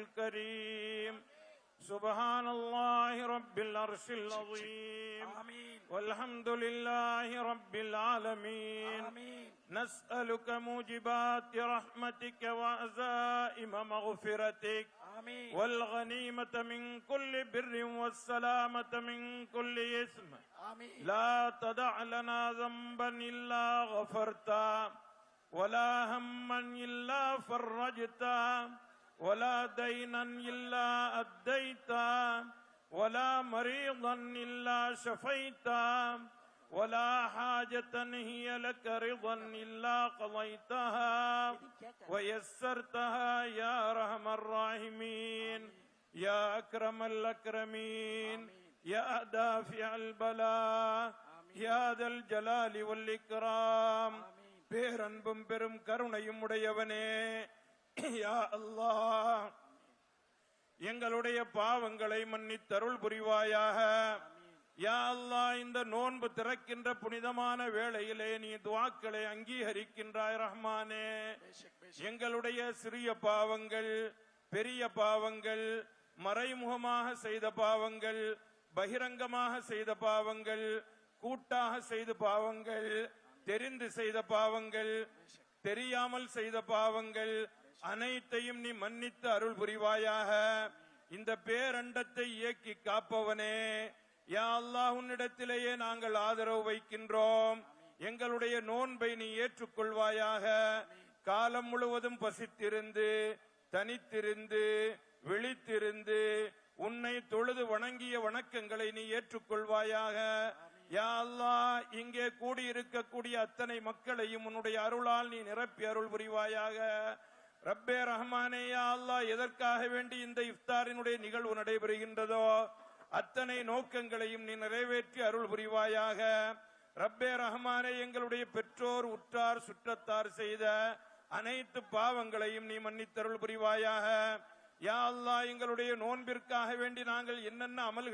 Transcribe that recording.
الكريم. سبحان الله رب العرش العظيم. والحمد لله رب العالمين. نسألك موجبات رحمتك وعزائم مغفرتك والغنيمة من كل بر والسلامة من كل إثم. لا تدع لنا ذنبا إلا غفرتا ولا هما إلا فرجتا ولا دينا إلا أديتا ولا مريضا إلا شفيتا ولا حاجة هي لك رضا إلا قضيتها ويسرتها يا أرحم الراحمين يا أكرم الأكرمين يا دافع البلاء يا ذا الجلال والإكرام. பேரன்பும் பெரும் கருணையும் உடையவனே, யா அல்லாஹ், எங்களுடைய பாவங்களை மன்னித்தருள் புரிவாயாக. யா அல்லாஹ், இந்த நோன்பு திறக்கின்ற புனிதமான வேளையிலே நீ துஆக்களை அங்கீகரிக்கின்றாய் ரஹ்மானே. எங்களுடைய சிறிய பாவங்கள், பெரிய பாவங்கள், மறைமுகமாக செய்த பாவங்கள், பகிரங்கமாக செய்த பாவங்கள், கூட்டாக செய்த பாவங்கள், தெரிந்து செய்த பாவங்கள், தெரியாமல் செய்த பாவங்கள் அனைத்தையும் நீ மன்னித்து அருள் புரிவாயாக. இந்த பேரண்டத்தை இயக்கி காப்பவனே, யா அல்லாஹ், உன்னிடத்திலேயே நாங்கள் ஆதரவு வைக்கின்றோம். எங்களுடைய நோன்பை நீ ஏற்றுக்கொள்வாயாக. காலம் முழுவதும் பசித்திருந்து, தனித்திருந்து, விழித்திருந்து உன்னை தொழுது வணங்கிய வணக்கங்களை நீ ஏற்றுக்கொள்வாயாக. யா அல்லாஹ், இங்கே கூடியிருக்கக்கூடிய அத்தனை மக்களையும் உன்னுடைய அருளால் நீ நிரப்பி அருள் புரிவாயாக. ரப்பே ரஹ்மானே, யா அல்லாஹ், எதற்காக வேண்டி இந்த இஃப்தாரினுடைய நிகழ்வு நடைபெறுகின்றதோ அத்தனை நோக்கங்களையும் நீ நிறைவேற்றி அருள் புரிவாயாக. ரப்பே ரஹ்மானே, எங்களுடைய பெற்றோர், உற்றார், சுற்றத்தார் செய்த அனைத்து பாவங்களையும் நீ மன்னித்தருள் புரிவாயாக. யா அல்லாஹ், எங்களுடைய நோன்பிற்காக வேண்டி நாங்கள் என்னென்ன அமல்